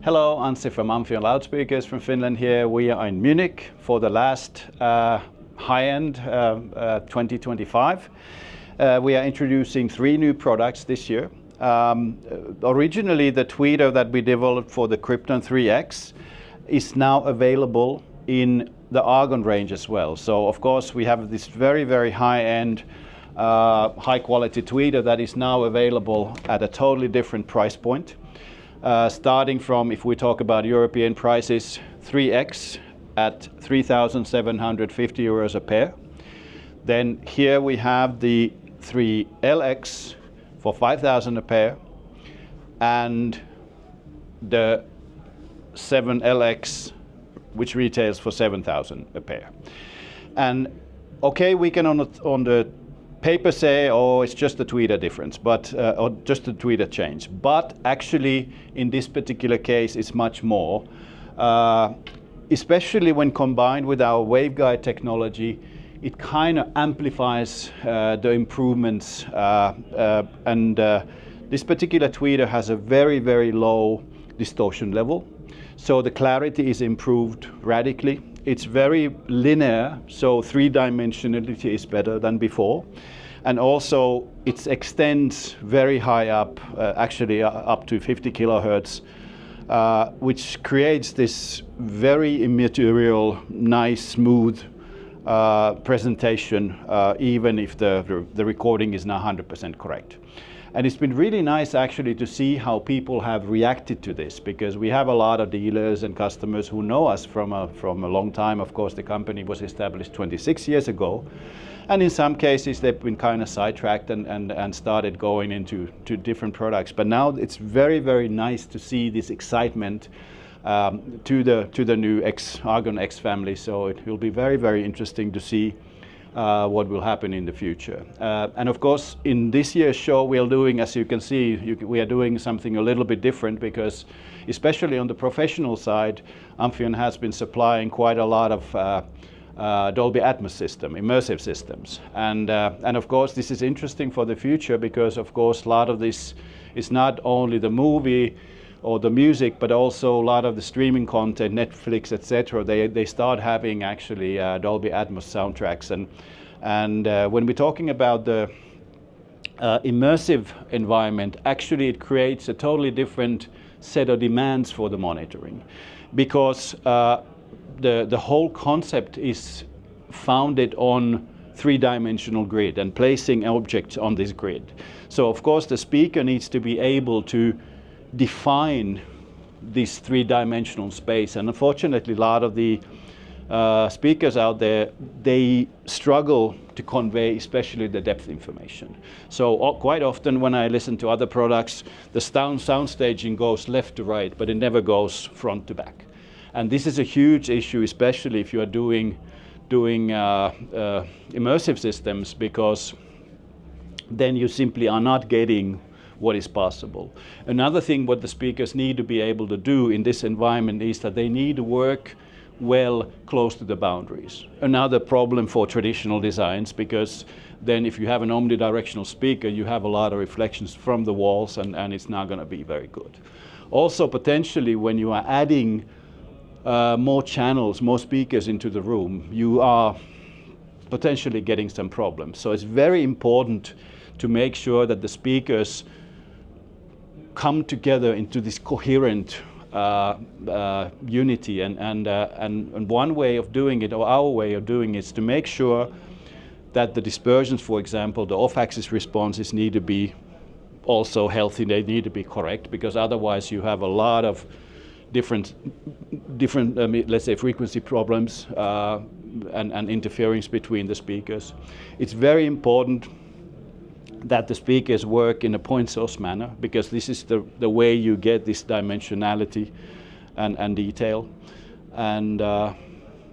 Hello, Anssi from Amphion Loudspeakers from Finland here. We are in Munich for the last high-end 2025. We are introducing 3 new products this year. Originally, the tweeter that we developed for the Krypton 3X is now available in the Argon range as well. So of course we have this very high-end, high-quality tweeter that is now available at a totally different price point. Starting from, if we talk about European prices, 3X at 3,750 euros a pair. Then here we have the 3LX for 5,000 a pair, and the 7LX, which retails for 7,000 a pair. And okay, we can on the paper say, oh, it's just a tweeter difference, but or just a tweeter change. But actually, in this particular case, it's much more. Especially when combined with our waveguide technology, it kind of amplifies the improvements. This particular tweeter has a very low distortion level, so the clarity is improved radically. It's very linear, so 3-dimensionality is better than before. And also it extends very high up, actually up to 50 kilohertz, which creates this very immaterial, nice, smooth presentation, even if the recording is not 100% correct. And it's been really nice actually to see how people have reacted to this, because we have a lot of dealers and customers who know us from a long time. Of course, the company was established 26 years ago. And in some cases, they've been kind of sidetracked and started going into different products. But now it's very nice to see this excitement to the new Argon X family. So it will be very interesting to see what will happen in the future. And of course, in this year's show, we are doing, as you can see, we are doing something a little bit different, because especially on the professional side, Amphion has been supplying quite a lot of Dolby Atmos system, immersive systems. And of course, this is interesting for the future, because of course, a lot of this is not only the movie or the music, but also a lot of the streaming content, Netflix, etc. They start having actually Dolby Atmos soundtracks, and when we're talking about the immersive environment, actually it creates a totally different set of demands for the monitoring, because the whole concept is founded on 3-dimensional grid and placing objects on this grid. So of course the speaker needs to be able to define this 3-dimensional space, and unfortunately a lot of the speakers out there, they struggle to convey especially the depth information. So quite often when I listen to other products, the sound staging goes left to right, but it never goes front to back. And this is a huge issue, especially if you are doing immersive systems, because then you simply are not getting what is possible. Another thing what the speakers need to be able to do in this environment is that they need to work well close to the boundaries. Another problem for traditional designs, because then if you have an omnidirectional speaker, you have a lot of reflections from the walls, and it's not going to be very good. Also, potentially, when you are adding more channels, more speakers into the room, you are potentially getting some problems. So it's very important to make sure that the speakers come together into this coherent unity, and one way of doing it, or our way of doing it, is to make sure that the dispersions, for example, the off-axis responses need to be also healthy, they need to be correct, because otherwise you have a lot of different let's say frequency problems and interference between the speakers. It's very important that the speakers work in a point source manner, because this is the way you get this dimensionality and detail. And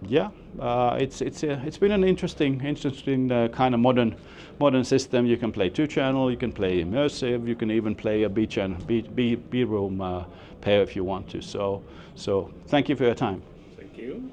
it's been an interesting kind of modern system. You can play 2-channel, you can play immersive, you can even play a B-room pair if you want to. So thank you for your time. Thank you.